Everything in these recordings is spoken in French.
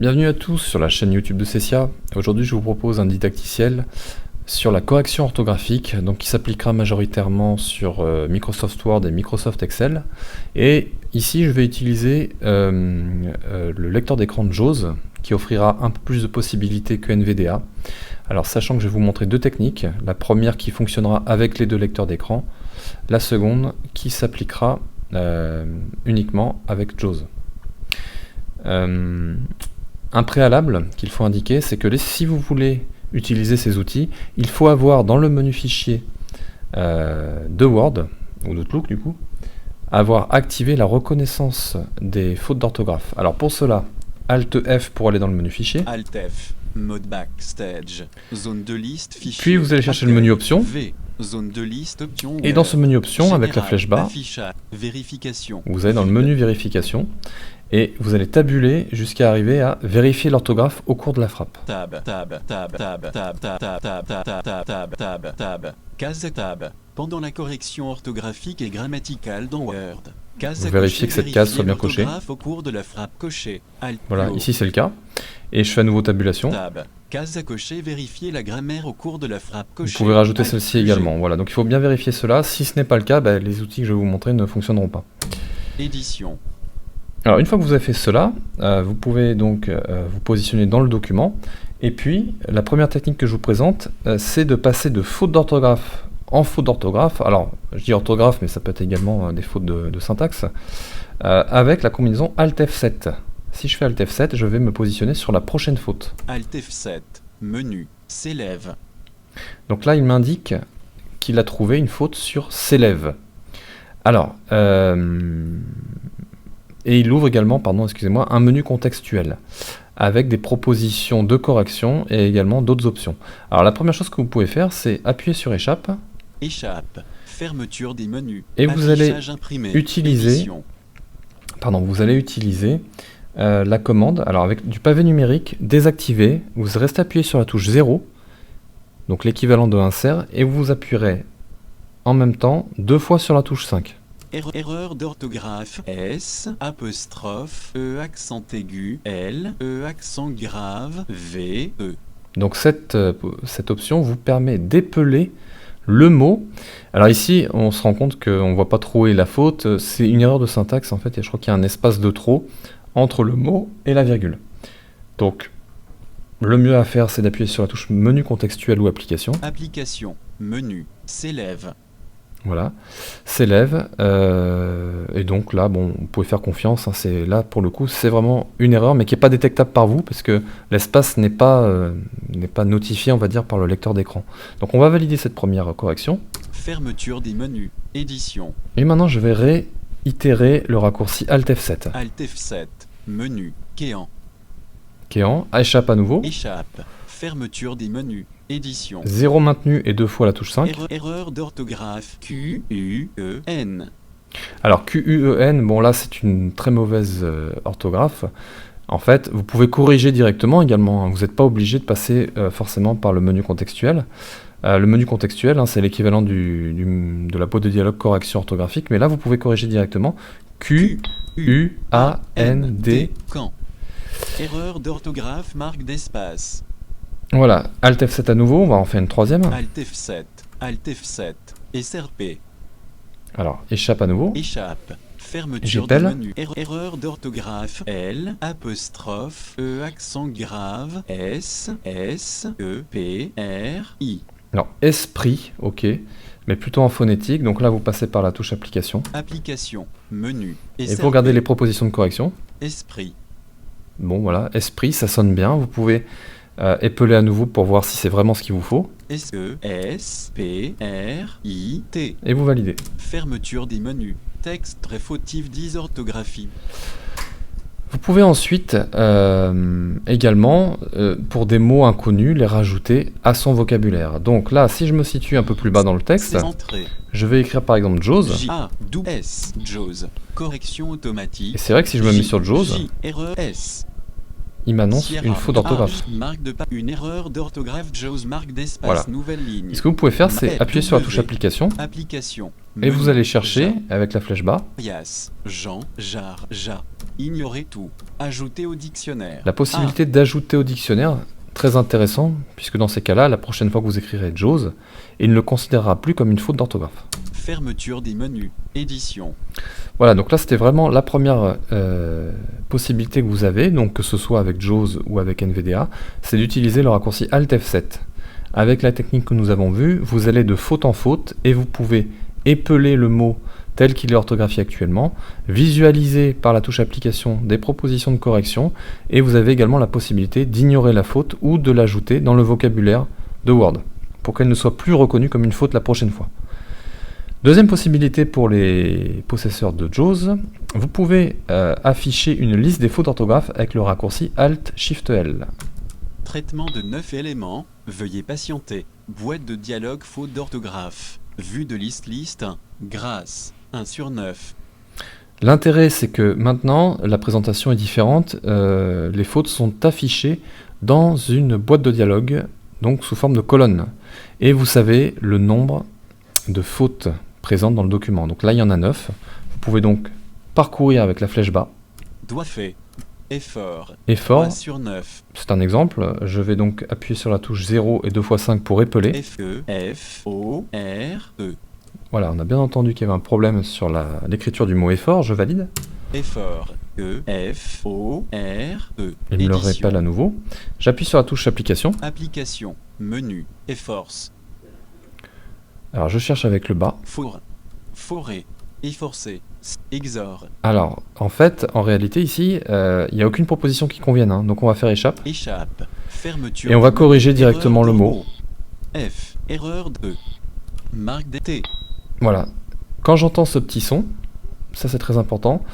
Bienvenue à tous sur la chaîne YouTube de Cessia. Aujourd'hui je vous propose un didacticiel sur la correction orthographique, donc qui s'appliquera majoritairement sur Microsoft Word et Microsoft Excel. Et ici je vais utiliser le lecteur d'écran de JAWS qui offrira un peu plus de possibilités que NVDA. Alors sachant que je vais vous montrer deux techniques, la première qui fonctionnera avec les deux lecteurs d'écran, la seconde qui s'appliquera uniquement avec JAWS. Un préalable qu'il faut indiquer, c'est que si vous voulez utiliser ces outils, il faut avoir dans le menu fichier de Word, ou d'Outlook du coup, avoir activé la reconnaissance des fautes d'orthographe. Alors pour cela, Alt F pour aller dans le menu fichier. Alt F, mode backstage, zone de liste, fichier. Puis vous allez chercher le menu options. V, zone de liste, option. Et dans ce menu options, général, avec la flèche barre, vérification. Vous allez dans le menu vérification. Et vous allez tabuler jusqu'à arriver à vérifier l'orthographe au cours de la frappe. Case tab. Pendant la correction orthographique et grammaticale dans Word. Vous vérifiez que cette case soit bien cochée. Au cours de la frappe cochée. Voilà, ici c'est le cas. Et je fais à nouveau tabulation. Case à cocher, vérifier la grammaire au cours de la frappe cochée. Vous pouvez rajouter celle-ci également. Voilà, donc il faut bien vérifier cela. Si ce n'est pas le cas, les outils que je vais vous montrer ne fonctionneront pas. Édition. Alors une fois que vous avez fait cela, vous pouvez donc vous positionner dans le document. Et puis, la première technique que je vous présente, c'est de passer de faute d'orthographe en faute d'orthographe. Alors, je dis orthographe, mais ça peut être également des fautes de syntaxe, avec la combinaison Alt F7. Si je fais Alt F7, je vais me positionner sur la prochaine faute. Alt F7, menu, s'élève. Donc là, il m'indique qu'il a trouvé une faute sur s'élève. Alors, et il ouvre également, pardon, excusez-moi, un menu contextuel avec des propositions de correction et également d'autres options. Alors la première chose que vous pouvez faire, c'est appuyer sur échappe. Échappe, fermeture des menus. Et vous allez imprimé, utiliser, édition. La commande, alors avec du pavé numérique désactivé, vous restez appuyé sur la touche 0, donc l'équivalent de insert, et vous appuierez en même temps 2 fois sur la touche 5. Erreur d'orthographe, S, apostrophe, E accent aigu, L, E accent grave, V, E. Donc cette option vous permet d'épeler le mot. Alors ici, on se rend compte qu'on ne voit pas trop où est la faute. C'est une erreur de syntaxe en fait, et je crois qu'il y a un espace de trop entre le mot et la virgule. Donc, le mieux à faire, c'est d'appuyer sur la touche menu contextuel ou application. Application, menu, s'élève. Voilà, s'élève, et donc là, bon, vous pouvez faire confiance, hein, là pour le coup, c'est vraiment une erreur, mais qui n'est pas détectable par vous, parce que l'espace n'est pas notifié, on va dire, par le lecteur d'écran. Donc on va valider cette première correction. Fermeture des menus, édition. Et maintenant, je vais réitérer le raccourci Alt F7. Alt F7, menu, Kéan. Kéan, échappe à nouveau. Échappe, fermeture des menus. Édition. 0 maintenu et 2 fois la touche 5. Erreur d'orthographe. Q-U-E-N. Alors Q-U-E-N, bon là c'est une très mauvaise orthographe. En fait, vous pouvez corriger directement également. Hein. Vous n'êtes pas obligé de passer forcément par le menu contextuel. Le menu contextuel, hein, c'est l'équivalent de la boîte de dialogue correction orthographique. Mais là, vous pouvez corriger directement. Q-U-A-N-D. Quand. Erreur d'orthographe, marque d'espace. Voilà, Alt F7 à nouveau, on va en faire une troisième. Alt F7, Alt F7, SRP. Alors, échappe à nouveau. Échappe, fermeture du menu. Erreur d'orthographe, L, apostrophe, E accent grave, S, S, E, P, R, I. Alors, esprit, ok, mais plutôt en phonétique, donc là vous passez par la touche application. Application, menu, SRP. Et vous regardez les propositions de correction. Esprit. Bon voilà, esprit, ça sonne bien, vous pouvez épeler à nouveau pour voir si c'est vraiment ce qu'il vous faut. S-E-S-P-R-I-T. Et vous validez. Fermeture des menus. Texte très fautif, dysorthographie. Vous pouvez ensuite également, pour des mots inconnus, les rajouter à son vocabulaire. Donc là, si je me situe un peu plus bas dans le texte, je vais écrire par exemple JAWS. J-A-W-S, JAWS. Correction automatique. Et c'est vrai que si je me mets sur JAWS, J-R-E-S. il m'annonce une faute d'orthographe. Marque de pas, une erreur d'orthographe, Jaws marque d'espace, Voilà. nouvelle ligne. Ce que vous pouvez faire, c'est appuyer sur la touche application, Application. et vous allez chercher avec la flèche bas Yas, Jean, Jar, Ja. Ignorer tout. Ajouter au dictionnaire. la possibilité d'ajouter au dictionnaire. Très intéressant, puisque dans ces cas-là, la prochaine fois que vous écrirez Jaws, il ne le considérera plus comme une faute d'orthographe. Fermeture des menus. Édition. Voilà, donc là c'était vraiment la première possibilité que vous avez, donc que ce soit avec Jaws ou avec NVDA, c'est d'utiliser le raccourci Alt F7. Avec la technique que nous avons vue, vous allez de faute en faute et vous pouvez épeler le mot tel qu'il est orthographié actuellement, visualiser par la touche application des propositions de correction, et vous avez également la possibilité d'ignorer la faute ou de l'ajouter dans le vocabulaire de Word, pour qu'elle ne soit plus reconnue comme une faute la prochaine fois. Deuxième possibilité pour les possesseurs de Jaws, vous pouvez afficher une liste des fautes d'orthographe avec le raccourci Alt-Shift-L. Traitement de 9 éléments. Veuillez patienter. Boîte de dialogue faute d'orthographe. Vue de liste 1. Grâce. 1 sur 9. L'intérêt, c'est que maintenant, la présentation est différente. Les fautes sont affichées dans une boîte de dialogue, donc sous forme de colonne. Et vous savez le nombre de fautes présentes dans le document. Donc là, il y en a 9. Vous pouvez donc parcourir avec la flèche bas. Doigt fait. Effort. Effort, 3 sur 9. c'est un exemple. Je vais donc appuyer sur la touche 0 et 2 x 5 pour épeler. F-E-F-O-R-E. Voilà, on a bien entendu qu'il y avait un problème sur l'écriture du mot effort. Je valide. Effort. E-F-O-R-E. Il me le répète à nouveau. J'appuie sur la touche application. Application. Menu. Efforce. Alors je cherche avec le bas. Four. Forêt. Efforcer. Exor. Alors, en fait, en réalité, ici, il n'y a aucune proposition qui convienne. Hein. Donc on va faire échappe. Échappe. Fermeture. Et on va corriger directement le mot. F. Erreur 2. Marque d'été. Voilà. Quand j'entends ce petit son, ça c'est très important,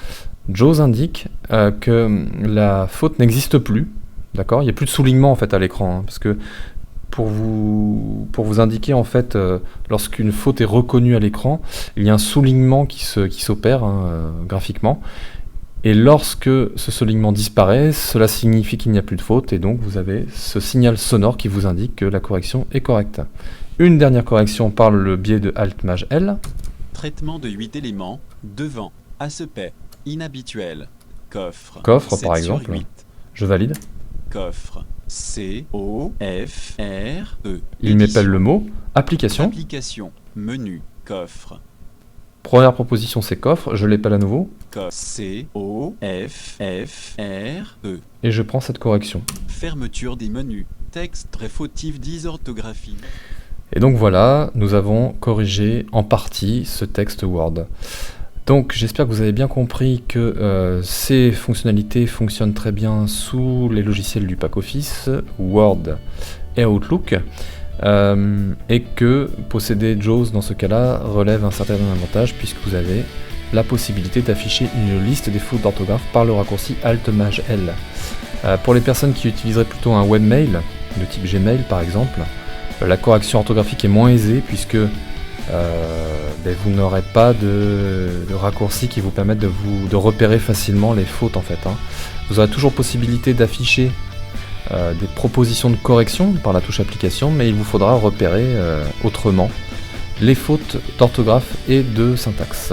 Jaws indique que la faute n'existe plus. D'accord ? Il n'y a plus de soulignement en fait à l'écran. Hein, parce que pour vous indiquer en fait lorsqu'une faute est reconnue à l'écran, il y a un soulignement qui s'opère graphiquement. Et lorsque ce soulignement disparaît, cela signifie qu'il n'y a plus de faute, et donc vous avez ce signal sonore qui vous indique que la correction est correcte. Une dernière correction par le biais de Alt-Maj-L. Traitement de 8 éléments. Devant. Aspect. Inhabituel. Coffre. Coffre 7 par sur exemple. 8. Je valide. Coffre. C-O-F-R-E. Il m'épelle le mot. Application. Application. Menu. Coffre. Première proposition, c'est coffre. Je l'épelle à nouveau. C-O-F-F-R-E. Et je prends cette correction. Fermeture des menus. Texte très fautif, dysorthographie. Et donc voilà, nous avons corrigé en partie ce texte Word. Donc j'espère que vous avez bien compris que ces fonctionnalités fonctionnent très bien sous les logiciels du pack Office, Word et Outlook, et que posséder Jaws dans ce cas-là relève un certain avantage puisque vous avez la possibilité d'afficher une liste des fautes d'orthographe par le raccourci Alt-Maj-L. Pour les personnes qui utiliseraient plutôt un webmail, de type Gmail par exemple, la correction orthographique est moins aisée puisque vous n'aurez pas de raccourci qui vous permettent de repérer facilement les fautes en fait. Hein. Vous aurez toujours possibilité d'afficher des propositions de correction par la touche application, mais il vous faudra repérer autrement les fautes d'orthographe et de syntaxe.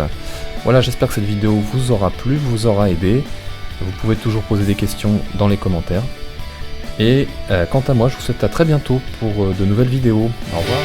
Voilà, j'espère que cette vidéo vous aura plu, vous aura aidé. Vous pouvez toujours poser des questions dans les commentaires. Et quant à moi, je vous souhaite à très bientôt pour de nouvelles vidéos. Au revoir.